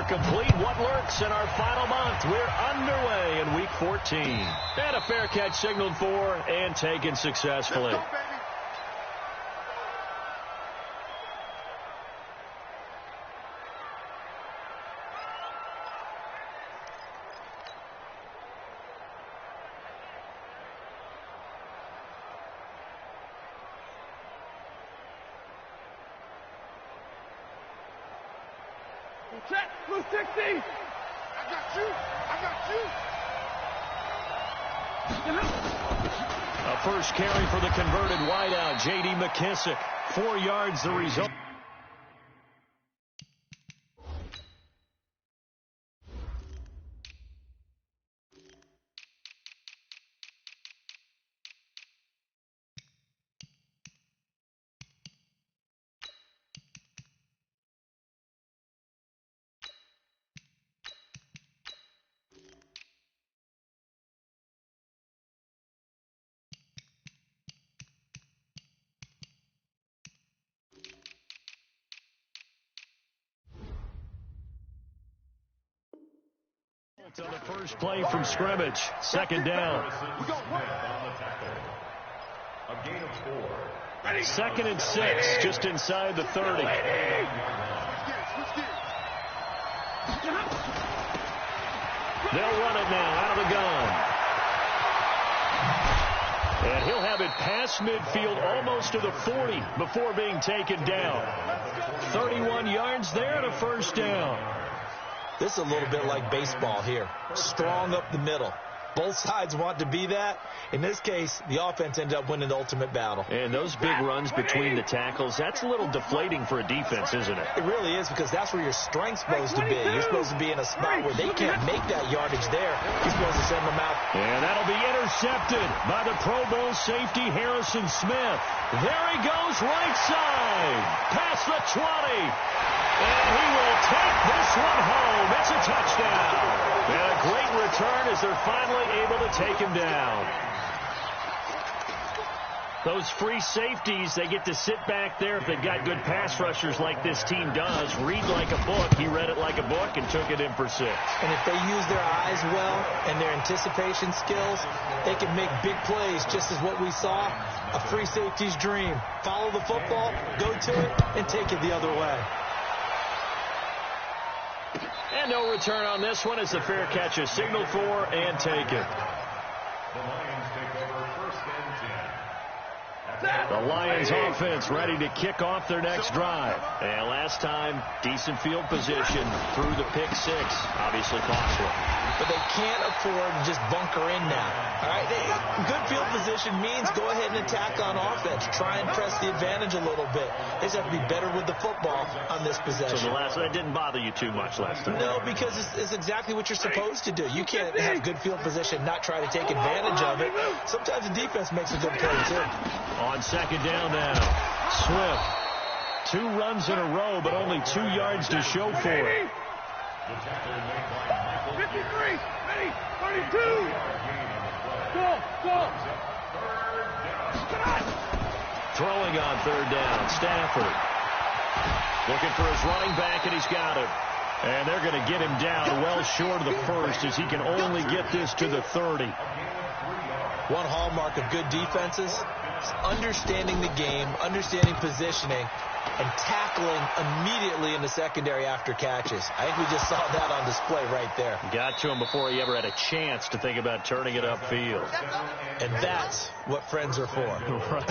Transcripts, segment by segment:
complete what lurks in our final month. We're underway in Week 14. And a fair catch signaled for and taken successfully. Let's go, baby. Check, blue 60. I got you. A first carry for the converted wideout, J.D. McKissick. 4 yards the result. On the first play from scrimmage, second down. Second and 6, just inside the 30. They'll run it now out of the gun. And he'll have it past midfield almost to the 40 before being taken down. 31 yards there and a first down. This is a little bit like baseball here. Strong up the middle. Both sides want to be that. In this case, the offense ended up winning the ultimate battle. And those big runs between the tackles, that's a little deflating for a defense, isn't it? It really is, because that's where your strength's supposed to be. You're supposed to be in a spot where they can't make that yardage there. You're supposed to send them out. And that'll be intercepted by the Pro Bowl safety Harrison Smith. There he goes, right side, past the 20. And he will take this one home. It's a touchdown. And a great return as they're finally able to take him down. Those free safeties, they get to sit back there if they've got good pass rushers like this team does. Read like a book. He read it like a book and took it in for 6. And if they use their eyes well and their anticipation skills, they can make big plays, just as what we saw. A free safety's dream. Follow the football, go to it, and take it the other way. And no return on this one as the fair catch is signaled for and taken. The Lions offense ready to kick off their next drive. And last time, decent field position through the pick 6. Obviously costly. But they can't afford to just bunker in now. All right, good field position means go ahead and attack on offense. Try and press the advantage a little bit. They just have to be better with the football on this possession. So that didn't bother you too much last time? No, because it's exactly what you're supposed to do. You can't have good field position, not try to take advantage of it. Sometimes the defense makes a good play, too. On second down now, Swift. 2 runs in a row, but only 2 yards to show for it. 53, ready, 32. Go. Throwing on third down, Stafford. Looking for his running back, and he's got him. And they're going to get him down well short of the first as he can only get this to the 30. One hallmark of good defenses is understanding the game, understanding positioning, and tackling immediately in the secondary after catches. I think we just saw that on display right there. Got to him before he ever had a chance to think about turning it upfield. And that's what friends are for. Right.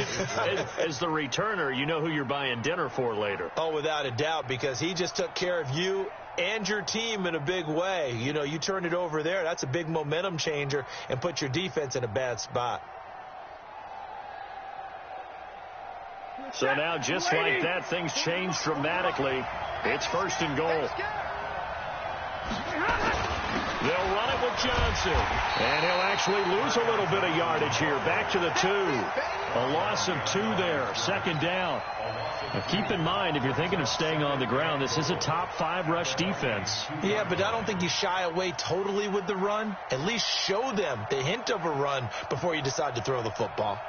As the returner, you know who you're buying dinner for later. Oh, without a doubt, because he just took care of you and your team in a big way. You know, you turn it over there, that's a big momentum changer and put your defense in a bad spot. So now, just like that, things change dramatically. It's first and goal. They'll run it with Johnson. And he'll actually lose a little bit of yardage here. Back to the 2. A loss of 2 there. Second down. Now keep in mind, if you're thinking of staying on the ground, this is a top 5 rush defense. Yeah, but I don't think you shy away totally with the run. At least show them the hint of a run before you decide to throw the football.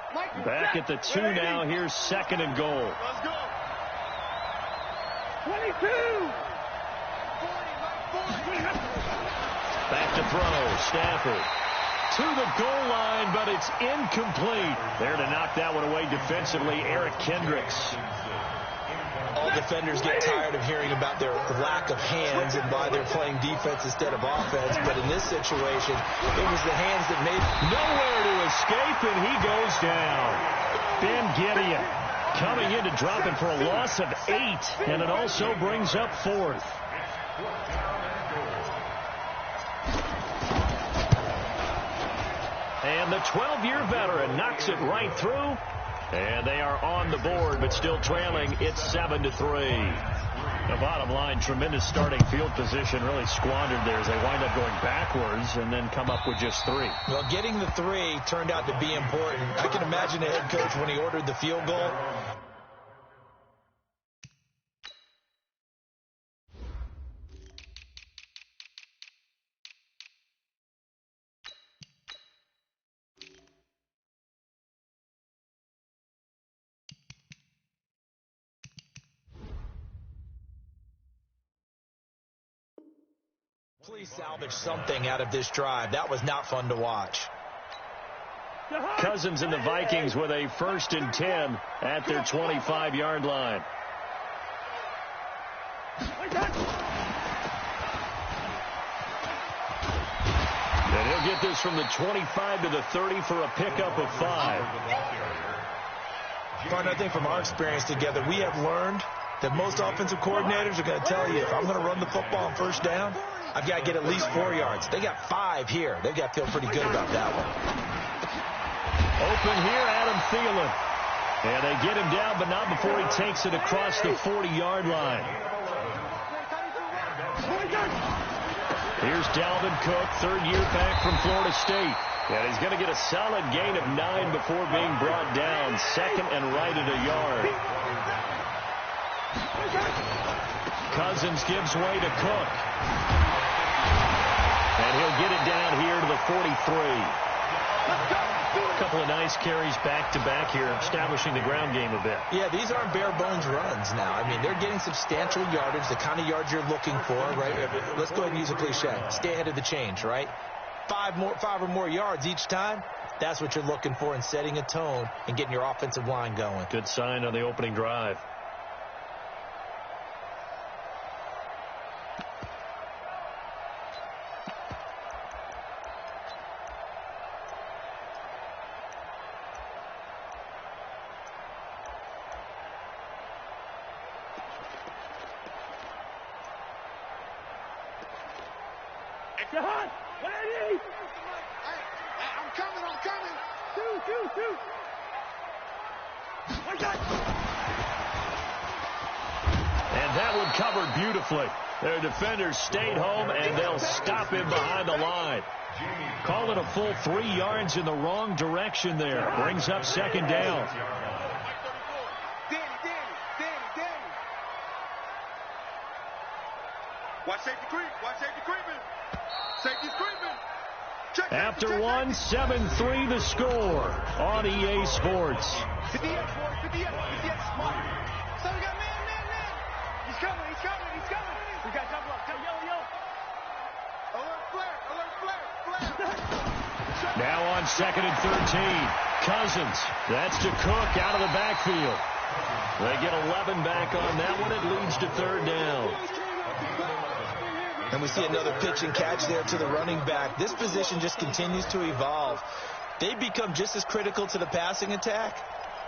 Back at the 2 now. Here's second and goal. Let's go. 22. Back to throw. Stafford to the goal line, but it's incomplete. There to knock that one away defensively, Eric Kendricks. All defenders get tired of hearing about their lack of hands and why they're playing defense instead of offense. But in this situation, it was the hands that made nowhere to escape, and he goes down. Ben Gideon coming in to drop it for a loss of 8, and it also brings up 4th. And the 12-year veteran knocks it right through. And they are on the board, but still trailing. It's 7-3. The bottom line, tremendous starting field position, really squandered there as they wind up going backwards and then come up with just 3. Well, getting the 3 turned out to be important. I can imagine the head coach when he ordered the field goal. Please salvage something out of this drive. That was not fun to watch. Cousins and the Vikings with a 1st and 10 at their 25-yard line. And he'll get this from the 25 to the 30 for a pickup of 5. I think from our experience together, we have learned that most offensive coordinators are going to tell you, if I'm going to run the football on 1st down, I've got to get at least 4 yards. They got 5 here. They've got to feel pretty good about that one. Open here, Adam Thielen. And they get him down, but not before he takes it across the 40-yard line. Here's Dalvin Cook, 3rd year back from Florida State. And he's going to get a solid gain of 9 before being brought down. 2nd and right at a yard. Cousins gives way to Cook. And he'll get it down here to the 43. A couple of nice carries back-to-back here, establishing the ground game a bit. Yeah, these aren't bare-bones runs now. I mean, they're getting substantial yardage, the kind of yards you're looking for, right? Let's go ahead and use a cliche. Stay ahead of the change, right? 5 or more yards each time. That's what you're looking for in setting a tone and getting your offensive line going. Good sign on the opening drive. And that one covered beautifully. Their defenders stayed home, and they'll stop him behind the line. Call it a full 3 yards in the wrong direction there. Brings up 2nd down. Watch safety creep. Watch safety creeping. Safety's creeping. Check After check, 1, 7-3 the score on EA Sports. 50 X, boys. 50 X. 50 X. Smart. So we got man. He's coming. We got jump up. Yo. Alert flare. Now on 2nd and 13. Cousins. That's to Cook out of the backfield. They get 11 back on that one. It leads to 3rd down. And we see another pitch and catch there to the running back. This position just continues to evolve. They become just as critical to the passing attack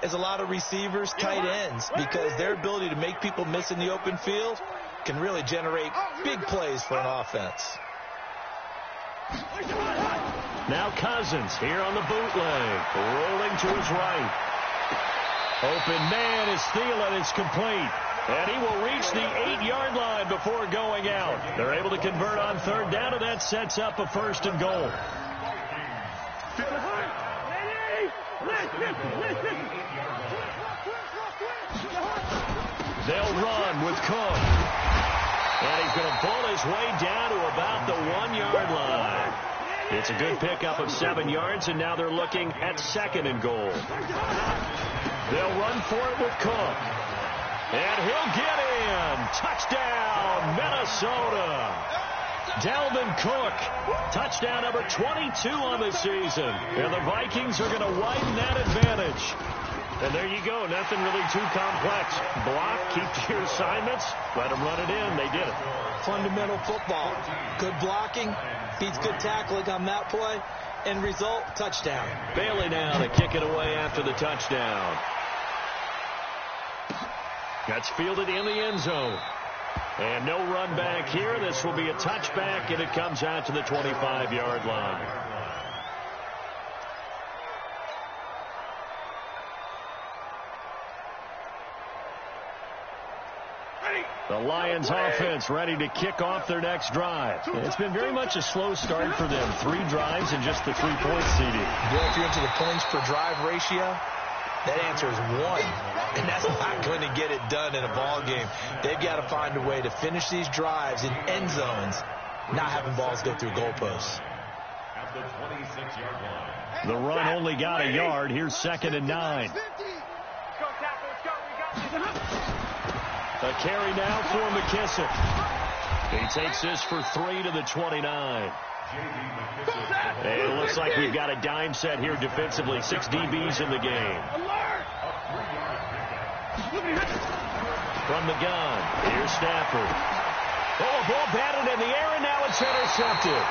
as a lot of receivers, tight ends, because their ability to make people miss in the open field can really generate big plays for an offense. Now Cousins here on the bootleg, rolling to his right. Open man is Thielen. It's complete. And he will reach the 8-yard line before going out. They're able to convert on 3rd down, and that sets up a 1st and goal. They'll run with Cook. And he's going to pull his way down to about the 1-yard line. It's a good pickup of 7 yards, and now they're looking at 2nd and goal. They'll run for it with Cook. And he'll get in. Touchdown, Minnesota. Dalvin Cook, touchdown number 22 on the season. And the Vikings are going to widen that advantage. And there you go. Nothing really too complex. Block, keep to your assignments, let them run it in. They did it. Fundamental football. Good blocking beats good tackling on that play. End result, touchdown. Bailey now to kick it away after the touchdown. That's fielded in the end zone. And no run back here. This will be a touchback, and it comes out to the 25-yard line. The Lions offense ready to kick off their next drive. It's been very much a slow start for them. 3 drives and just the 3 points, CD. Well, if you're into the points per drive ratio, that answer is 1. And that's not going to get it done in a ball game. They've got to find a way to finish these drives in end zones, not having balls go through goalposts. At the 26-yard line. The run only got a yard. Here's 2nd and 9. A carry now for McKissick. He takes this for 3 to the 29. And it looks like we've got a dime set here defensively. 6 DBs in the game. From the gun, here's Stafford. Oh, a ball batted in the air, and now it's intercepted.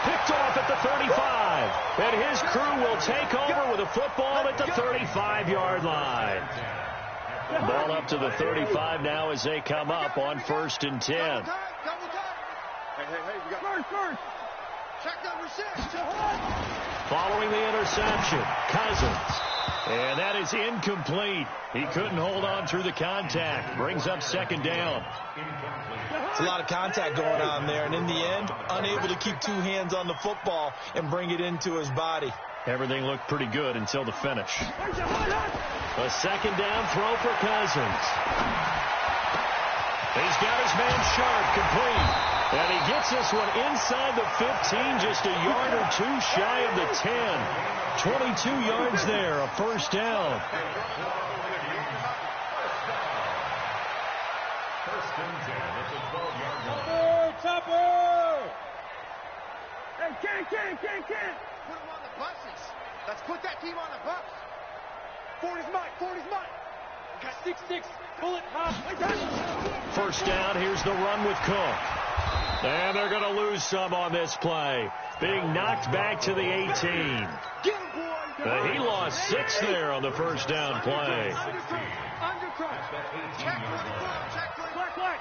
Picked off at the 35. And his crew will take over with a football at the 35-yard line. Ball up to the 35 now as they come up on 1st and 10. Hey, we got first. Check number 6. Following the interception, Cousins. And that is incomplete. He couldn't hold on through the contact. Brings up 2nd down. It's a lot of contact going on there, and in the end, unable to keep 2 hands on the football and bring it into his body. Everything looked pretty good until the finish. A 2nd down throw for Cousins. He's got his man Sharp complete. And he gets this one inside the 15, just a yard or 2 shy of the 10. 22 yards there, a 1st down. 1st and 10 at the 12-yard line. Chopper! Hey, Ken! Put him on the buses. Let's put that team on the bus. 40's mine. We got 6-6. Bullet hop. 1st down, here's the run with Cook. And they're going to lose some on this play. Being knocked back to the 18. Get him, boy. He lost 6 there on the 1st down play. Under crunch. Check play. Black.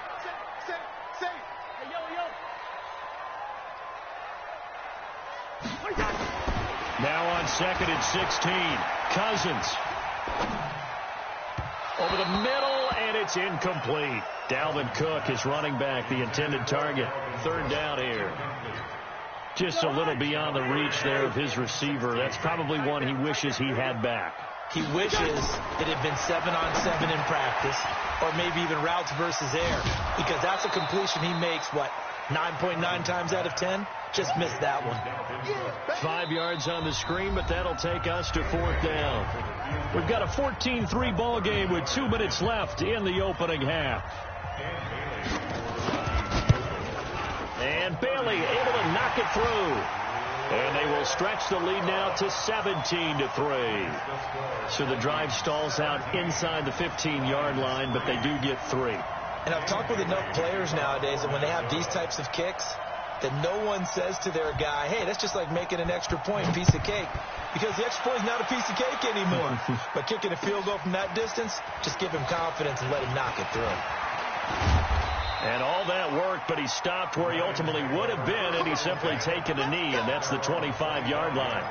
Safe. Hey, yo. Now on 2nd and 16. Cousins. Over the middle, and it's incomplete. Dalvin Cook is running back, the intended target. 3rd down here. Just a little beyond the reach there of his receiver. That's probably one he wishes he had back. He wishes it had been 7-on-7 in practice, or maybe even routes versus air, because that's a completion he makes, 9.9 times out of 10? Just missed that one. 5 yards on the screen, but that'll take us to 4th down. We've got a 14-3 ball game with 2 minutes left in the opening half. And Bailey able to knock it through. And they will stretch the lead now to 17-3. So the drive stalls out inside the 15-yard line, but they do get 3. And I've talked with enough players nowadays that when they have these types of kicks, that no one says to their guy, hey, that's just like making an extra point, piece of cake. Because the extra point is not a piece of cake anymore. But kicking a field goal from that distance, just give him confidence and let him knock it through. And all that work, but he stopped where he ultimately would have been, and he's simply taken a knee, and that's the 25-yard line.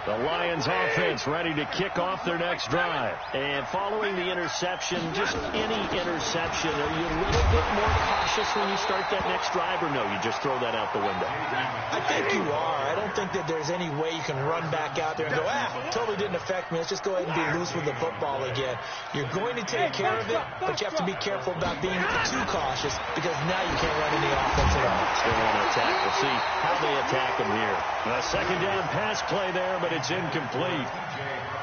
The Lions offense ready to kick off their next drive. And following the interception, just any interception, are you a little bit more cautious when you start that next drive, or no, you just throw that out the window? I think you are. I don't think that there's any way you can run back out there and go, totally didn't affect me. Let's just go ahead and be loose with the football again. You're going to take care of it, but you have to be careful about being too cautious, because now you can't run any offense at all. They want to attack. We'll see how they attack him here. A 2nd down pass play there, but it's incomplete.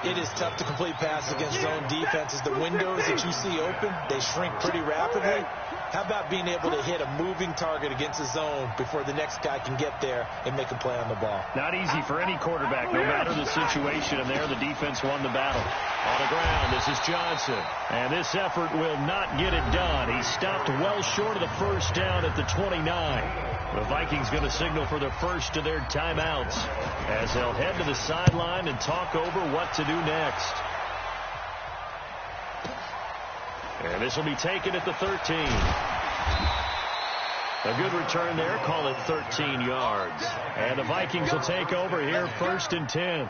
It is tough to complete passes against zone defenses. The windows that you see open, they shrink pretty rapidly. How about being able to hit a moving target against a zone before the next guy can get there and make a play on the ball? Not easy for any quarterback, no matter the situation. And there, the defense won the battle. On the ground, this is Johnson. And this effort will not get it done. He stopped well short of the first down at the 29. The Vikings going to signal for the first of their timeouts as they'll head to the sideline and talk over what to do next. And this will be taken at the 13. A good return there. Call it 13 yards. And the Vikings will take over here, 1st and 10.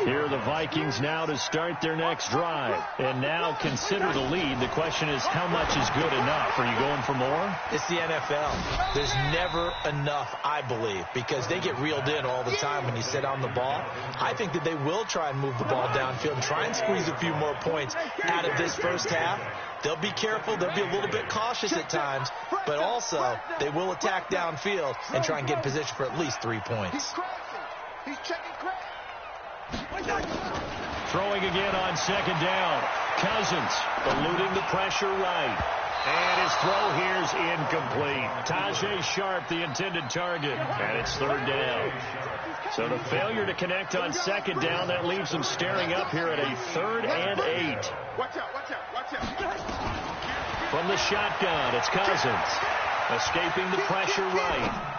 Here are the Vikings now to start their next drive. And now consider the lead. The question is, how much is good enough? Are you going for more? It's the NFL. There's never enough, I believe, because they get reeled in all the time when you sit on the ball. I think that they will try and move the ball downfield and try and squeeze a few more points out of this first half. They'll be careful. They'll be a little bit cautious at times, but also they will attack downfield and try and get in position for at least 3 points. He's checking crack. Throwing again on 2nd down. Cousins eluding the pressure right. And his throw here's incomplete. Tajay Sharp, the intended target. And it's 3rd down. So the failure to connect on 2nd down, that leaves them staring up here at a 3rd and 8. Watch out, watch out, watch out. From the shotgun, it's Cousins. Escaping the pressure right.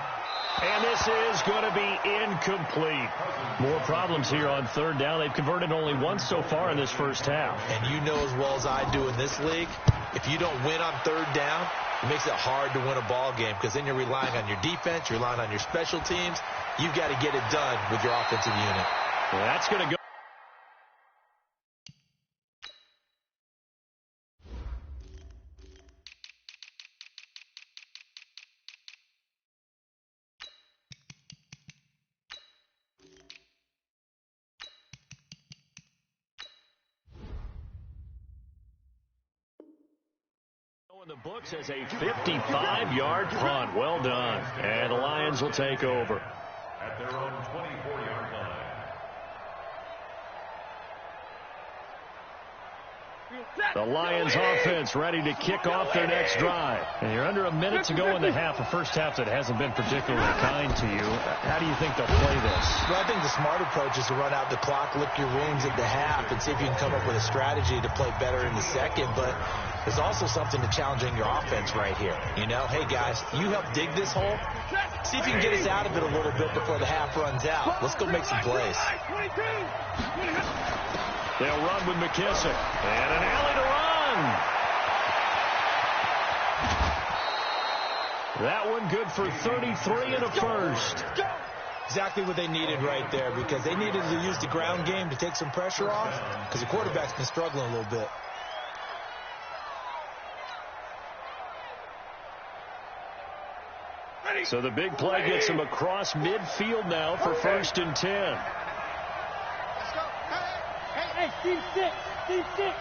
And this is going to be incomplete. More problems here on 3rd down. They've converted only once so far in this first half. And you know as well as I do in this league, if you don't win on 3rd down, it makes it hard to win a ball game because then you're relying on your defense, you're relying on your special teams. You've got to get it done with your offensive unit. Well, that's going to go. In the books as a 55-yard punt. Well done. And the Lions will take over. At their own 24-yard line. The Lions offense ready to kick off their next drive. And you're under a minute to go in the half, a first half that hasn't been particularly kind to you. How do you think they'll play this? Well, I think the smart approach is to run out the clock, lick your wounds at the half, and see if you can come up with a strategy to play better in the second. But there's also something to challenging your offense right here. You know, hey, guys, you help dig this hole. See if you can get us out of it a little bit before the half runs out. Let's go make some plays. They'll run with McKissick. And an alley to run. That one good for 33 and a first. Exactly what they needed right there, because they needed to use the ground game to take some pressure off, because the quarterback's been struggling a little bit. So the big play gets him across midfield now for 1st and 10. Let's go. Hey, Steve 6. Steve 6.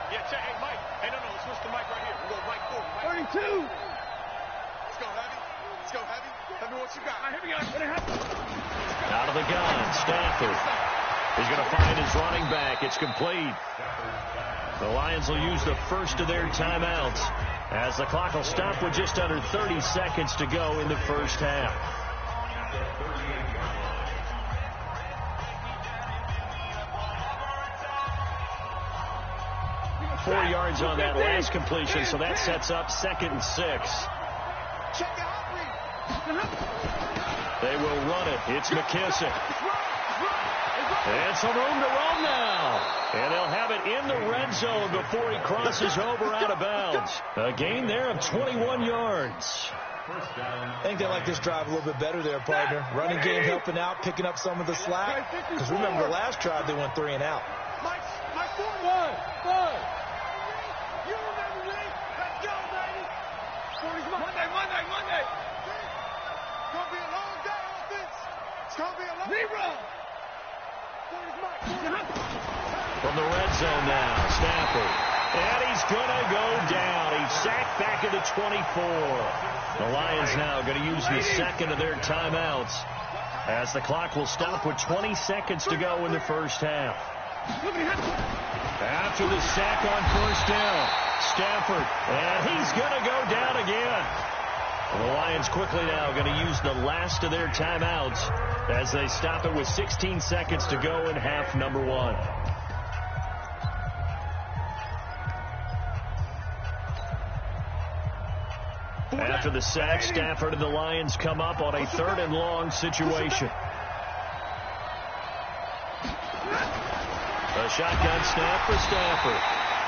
Yeah, check. Hey, Mike. Hey, no, let's switch the mic right here. We'll go Mike 4. 32. Let's go, Heavy. Let's go, Heavy. Tell me what you got. Here we go. Out of the gun, Stafford. He's going to find his running back. It's complete. The Lions will use the first of their timeouts as the clock will stop with just under 30 seconds to go in the first half. Four yards on that last completion, so that sets up 2nd and 6. They will run it. It's McKissick. And some room to roam now. And they'll have it in the red zone before he crosses over out of bounds. A gain there of 21 yards. I think they like this drive a little bit better there, partner. Running game helping out, picking up some of the slack. Because remember, the last drive they went 3 and out. Mike 4. You remember me? Let's go, baby. Monday. It's going to be a long day, offense. It's going to be a long day. From the red zone now, Stafford. And he's going to go down. He's sacked back at the 24. The Lions now going to use the second of their timeouts as the clock will stop with 20 seconds to go in the first half. After the sack on first down, Stafford, and he's going to go down again. The Lions quickly now going to use the last of their timeouts as they stop it with 16 seconds to go in half number 1. After the sack, Stafford and the Lions come up on a 3rd and long situation. A shotgun snap for Stafford.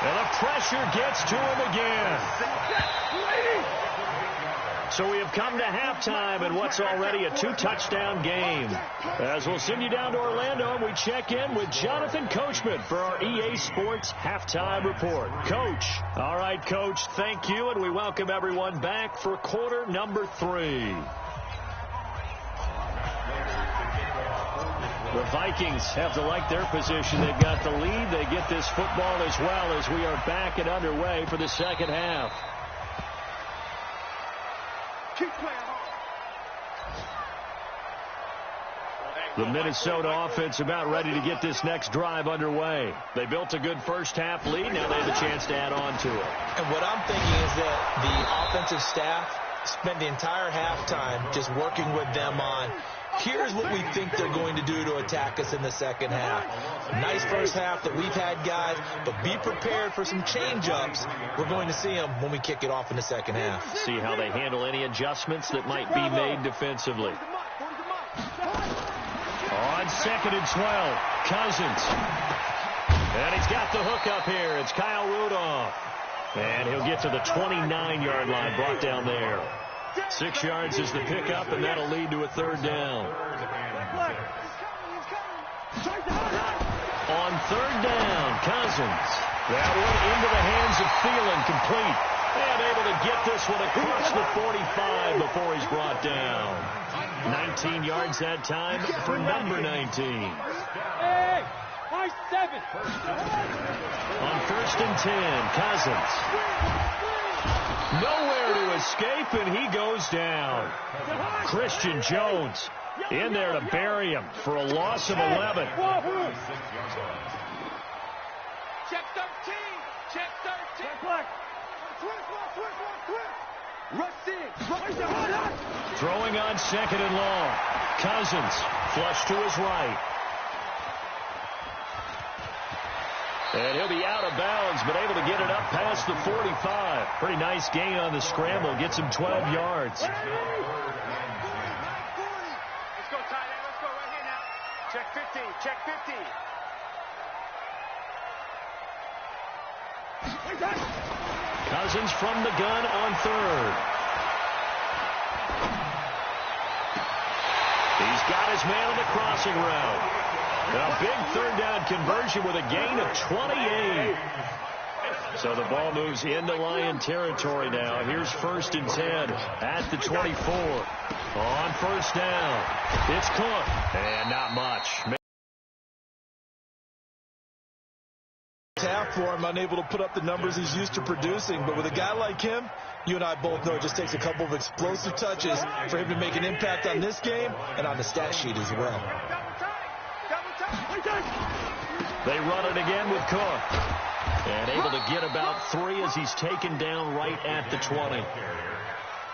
And the pressure gets to him again. So we have come to halftime in what's already a 2-touchdown game. As we'll send you down to Orlando, and we check in with Jonathan Coachman for our EA Sports Halftime Report. Coach. All right, Coach, thank you, and we welcome everyone back for quarter number 3. The Vikings have to like their position. They've got the lead. They get this football as well as we are back and underway for the second half. Keep playing hard. The Minnesota offense about ready to get this next drive underway. They built a good first half lead. Now they have a chance to add on to it. And what I'm thinking is that the offensive staff spent the entire halftime just working with them on, here's what we think they're going to do to attack us in the second half. Nice first half that we've had, guys, but be prepared for some change-ups. We're going to see them when we kick it off in the second half. See how they handle any adjustments that might be made defensively. On 2nd and 12, Cousins. And he's got the hook up here. It's Kyle Rudolph. And he'll get to the 29-yard line, brought down there. 6 yards is the pickup, and that'll lead to a 3rd down. On 3rd down, Cousins. That one into the hands of Thielen, complete. And able to get this one across the 45 before he's brought down. 19 yards that time for number 19. Hey, 7. On 1st and 10, Cousins. Nowhere to escape, and he goes down. Christian Jones in there to bury him for a loss of 11. Check 13. Check 13. Rush in. Throwing on 2nd and long. Cousins flush to his right. And he'll be out of bounds, but able to get it up past the 45. Pretty nice gain on the scramble. Gets him 12 yards. Let's go, tight end. Let's go right here now. Check 15. Check 15. Cousins from the gun on 3rd. He's got his man on the crossing route. A big 3rd down conversion with a gain of 28. So the ball moves into Lion territory now. Here's 1st and 10 at the 24. On 1st down, it's Cook. And not much. Half for him, unable to put up the numbers he's used to producing, but with a guy like him, you and I both know it just takes a couple of explosive touches for him to make an impact on this game and on the stat sheet as well. They run it again with Cook. And able to get about 3 as he's taken down right at the 20.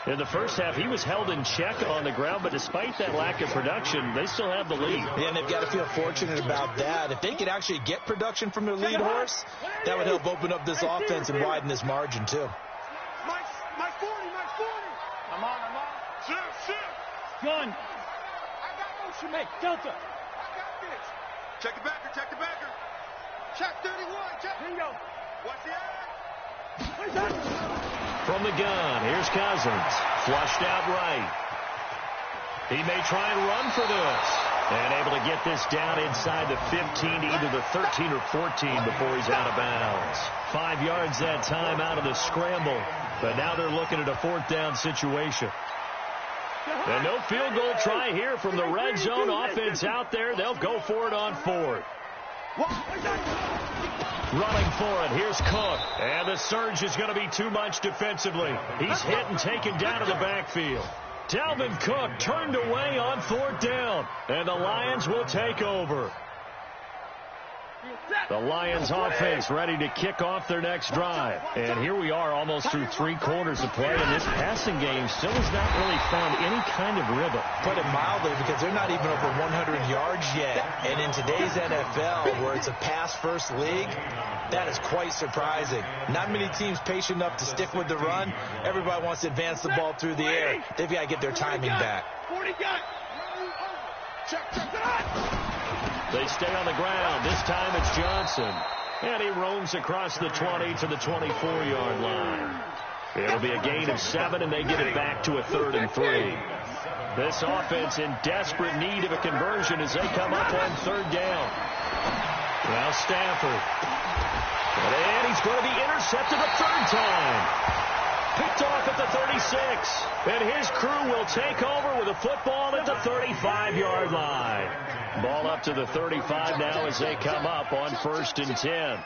In the first half, he was held in check on the ground, but despite that lack of production, they still have the lead. Yeah, and they've got to feel fortunate about that. If they could actually get production from their lead horse, that would help open up this offense and widen this margin, too. Mike 40. I'm on. Shift. Gun. I got motion, mate. Delta. I got this. Check the backer. Check 31. Check. Bingo. Watch the eye. From the gun, here's Cousins. Flushed out right. He may try and run for this. And able to get this down inside the 15 to either the 13 or 14 before he's out of bounds. 5 yards that time out of the scramble. But now they're looking at a 4th down situation. And no field goal try here from the red zone offense out there. They'll go for it on 4th. Running for it, here's Cook. And the surge is going to be too much defensively. He's hit and taken down to the backfield. Dalvin Cook turned away on 4th down. And the Lions will take over. The Lions offense ready to kick off their next drive. And here we are almost through 3 quarters of play, and this passing game still has not really found any kind of rhythm. Put it mildly, because they're not even over 100 yards yet. And in today's NFL, where it's a pass-first league, that is quite surprising. Not many teams patient enough to stick with the run. Everybody wants to advance the ball through the air. They've got to get their timing back. 40 got. Check. They stay on the ground. This time it's Johnson. And he roams across the 20 to the 24-yard line. It'll be a gain of 7, and they get it back to a 3rd and 3. This offense in desperate need of a conversion as they come up on 3rd down. Now Stafford. And he's going to be intercepted a 3rd time. Picked off at the 36. And his crew will take over with a football at the 35-yard line. Ball up to the 35 now as they come up on 1st and 10.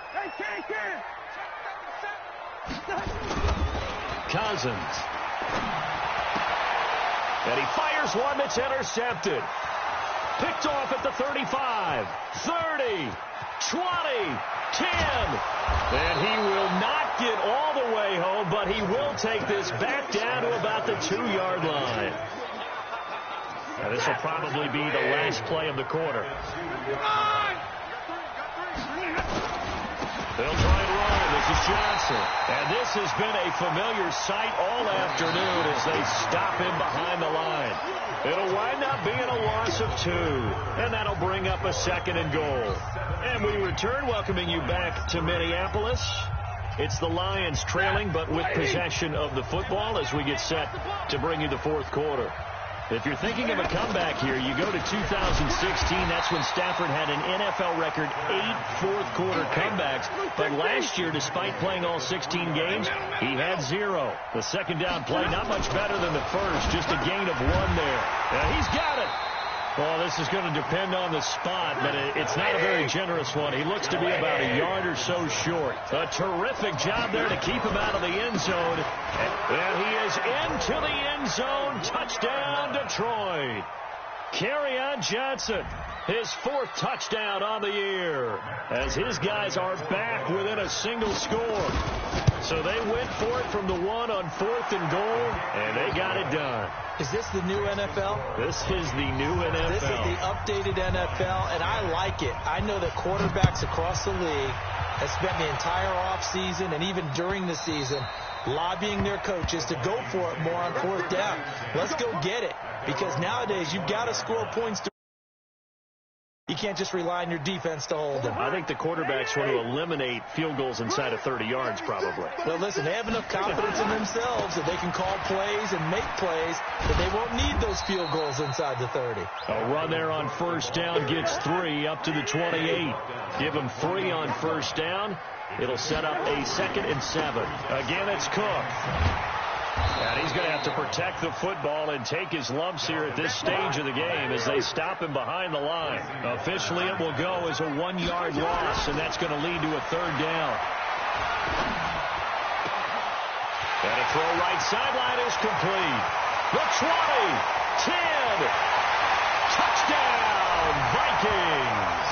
Cousins. And he fires one that's intercepted. Picked off at the 35, 30, 20, 10. And he will not get all the way home, but he will take this back down to about the 2-yard line. Now, this will probably be the last play of the quarter. They'll try and run. This is Johnson. And this has been a familiar sight all afternoon as they stop him behind the line. It'll wind up being a loss of 2. And that'll bring up a 2nd and goal. And we return, welcoming you back to Minneapolis. It's the Lions trailing, but with possession of the football as we get set to bring you the 4th quarter. If you're thinking of a comeback here, you go to 2016. That's when Stafford had an NFL record 8 fourth-quarter comebacks. But last year, despite playing all 16 games, he had 0. The second down play, not much better than the first, just a gain of 1 there. He's got it. Well, this is going to depend on the spot, but it's not a very generous one. He looks to be about a yard or so short. A terrific job there to keep him out of the end zone. And he is into the end zone. Touchdown, Detroit. Kerryon Johnson, his 4th touchdown on the year, as his guys are back within a single score. So they went for it from the 1 on 4th and goal, and they got it done. Is this the new NFL? This is the new NFL. This is the updated NFL, and I like it. I know that quarterbacks across the league have spent the entire offseason and even during the season lobbying their coaches to go for it more on 4th down. Let's go get it, because nowadays you've got to score points to. You can't just rely on your defense to hold them. I think the quarterbacks want to eliminate field goals inside of 30 yards probably. Well, listen, they have enough confidence in themselves that they can call plays and make plays that they won't need those field goals inside the 30. A run there on 1st down gets 3 up to the 28. Give him 3 on 1st down. It'll set up a 2nd and 7. Again, it's Cook. And he's going to have to protect the football and take his lumps here at this stage of the game as they stop him behind the line. Officially, it will go as a 1-yard loss, and that's going to lead to a 3rd down. And a throw right sideline is complete. The 20, 10, touchdown, Vikings.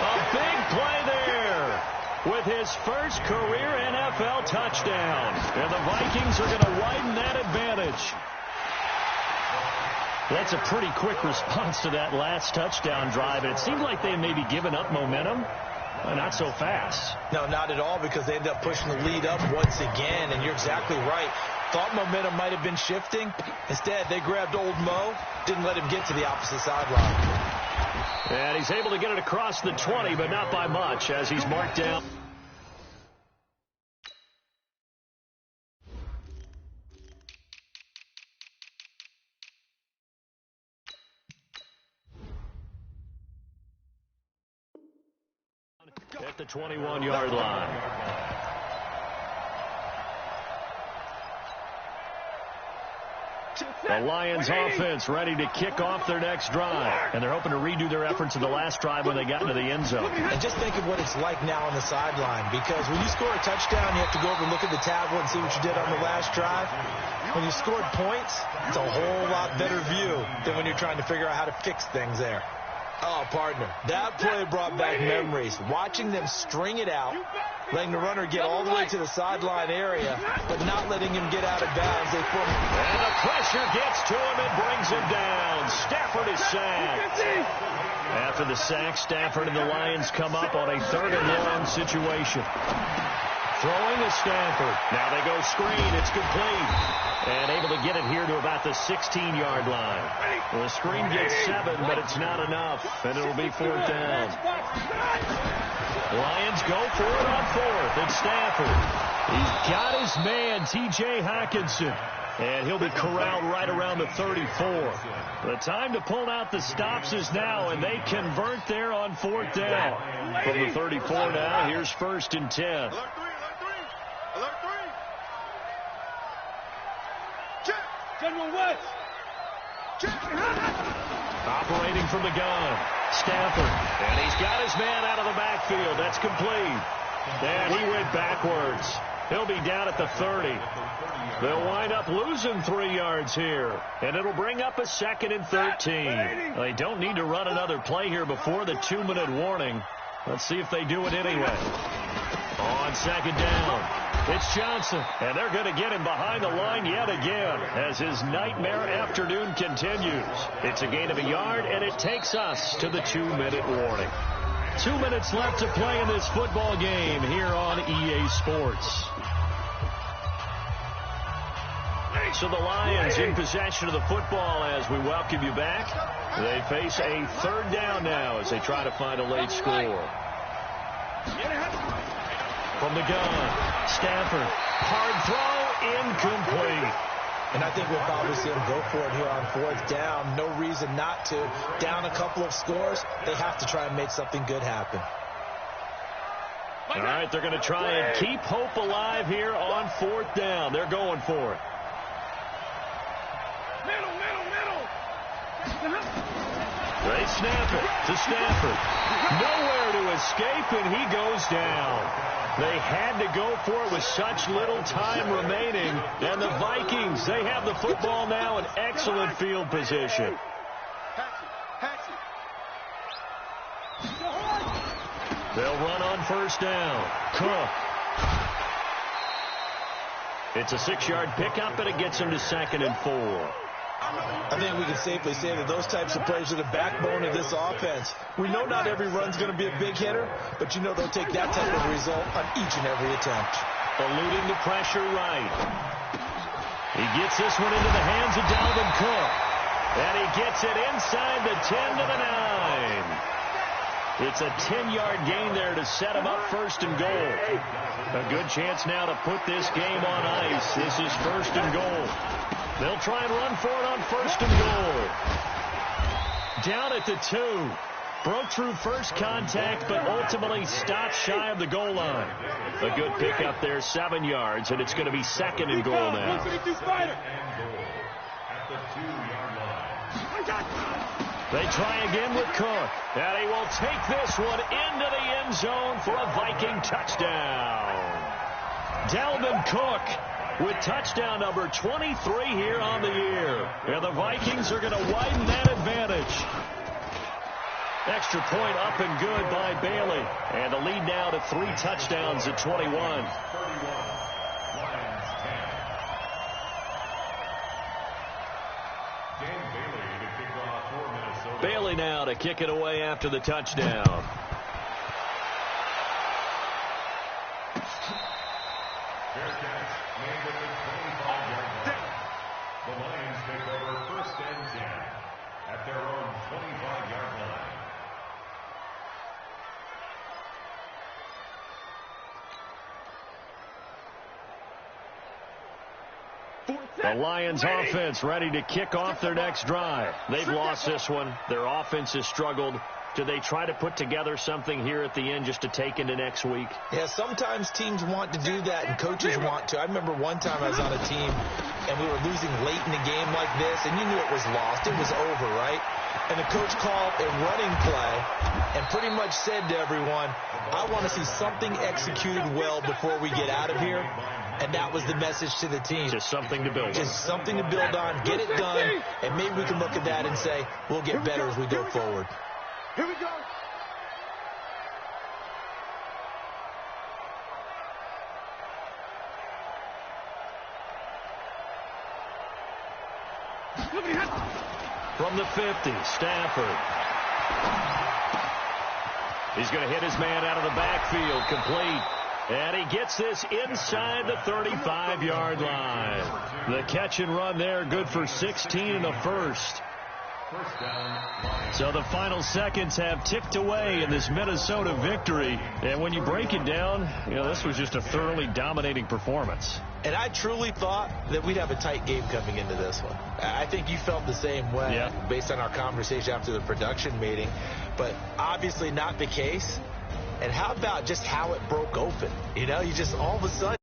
A big play there with his first career NFL touchdown. And the Vikings are going to widen that advantage. That's a pretty quick response to that last touchdown drive. And it seemed like they maybe given up momentum. Not so fast. No, not at all, because they ended up pushing the lead up once again. And you're exactly right. Thought momentum might have been shifting. Instead, they grabbed old Mo, didn't let him get to the opposite sideline. And he's able to get it across the 20, but not by much as he's marked down. At the 21-yard line. The Lions offense ready to kick off their next drive. And they're hoping to redo their efforts in the last drive when they got into the end zone. And just think of what it's like now on the sideline, because when you score a touchdown, you have to go over and look at the tablet and see what you did on the last drive. When you scored points, it's a whole lot better view than when you're trying to figure out how to fix things there. Oh, partner, that play brought back memories. Watching them string it out, letting the runner get all the way to the sideline area, but not letting him get out of bounds. And the pressure gets to him and brings him down. Stafford is sacked. After the sack, Stafford and the Lions come up on a 3rd and long situation. Throwing to Stafford. Now they go screen. It's complete. And able to get it here to about the 16-yard line. The screen gets 7, but it's not enough. And it'll be 4th down. Lions go for it on 4th. And Stafford. He's got his man, T.J. Hockenson. And he'll be corralled right around the 34. The time to pull out the stops is now, and they convert there on 4th down. From the 34 now, here's 1st and 10. Alert 3. Alert 3. Check. General West. Check. Operating from the gun, Stafford. And he's got his man out of the backfield. That's complete. And he went backwards. He'll be down at the 30. They'll wind up losing 3 yards here. And it'll bring up a 2nd and 13. They don't need to run another play here before the 2-minute warning. Let's see if they do it anyway. On 2nd down, it's Johnson. And they're going to get him behind the line yet again as his nightmare afternoon continues. It's a gain of a yard, and it takes us to the 2-minute warning. 2 minutes left to play in this football game here on EA Sports. So the Lions in possession of the football as we welcome you back. They face a 3rd down now as they try to find a late score. From the gun, Stafford. Hard throw, incomplete. And I think we'll probably see him go for it here on 4th down. No reason not to. Down a couple of scores, they have to try and make something good happen. All right, they're going to try and keep hope alive here on 4th down. They're going for it. Middle. They snap it to Stafford. Nowhere to escape, and he goes down. They had to go for it with such little time remaining. And the Vikings, they have the football now in excellent field position. They'll run on 1st down. Cook. It's a 6-yard pickup, and it gets him to 2nd and 4. I think we can safely say that those types of plays are the backbone of this offense. We know not every run's going to be a big hitter, but you know they'll take that type of result on each and every attempt. Eluding the pressure right. He gets this one into the hands of Dalvin Cook. And he gets it inside the 10 to the 9. It's a 10-yard gain there to set him up 1st and goal. A good chance now to put this game on ice. This is 1st and goal. They'll try and run for it on 1st and goal. Down at the 2. Broke through first contact, but ultimately stopped shy of the goal line. A good pickup there, 7 yards, and it's going to be 2nd and goal now. At the 2-yard line. They try again with Cook, and he will take this one into the end zone for a Viking touchdown. Dalvin Cook with touchdown number 23 here on the year. And the Vikings are going to widen that advantage. Extra point up and good by Bailey. And the lead now to 3 touchdowns at 21. 31. Lions 10. Dan Bailey to kick off for Minnesota. Bailey now to kick it away after the touchdown. Bearcats land at the 25-yard line. The Lions take over 1st and 10 at their own 25-yard line. The Lions offense ready to kick off their next drive. They've lost this one. Their offense has struggled. Do they try to put together something here at the end just to take into next week? Yeah, sometimes teams want to do that and coaches want to. I remember one time I was on a team and we were losing late in a game like this, and you knew it was lost. It was over, right? And the coach called a running play and pretty much said to everyone, I want to see something executed well before we get out of here. And that was the message to the team. Just something to build on. Just something to build on, get it done, and maybe we can look at that and say, we'll get better as we go forward. Here we go. From the 50, Stafford. He's going to hit his man out of the backfield, complete. And he gets this inside the 35-yard line. The catch and run there, good for 16 in the first. So the final seconds have ticked away in this Minnesota victory. And when you break it down, this was just a thoroughly dominating performance. And I truly thought that we'd have a tight game coming into this one. I think you felt the same way based on our conversation after the production meeting. But obviously not the case. And how about just how it broke open? You just all of a sudden.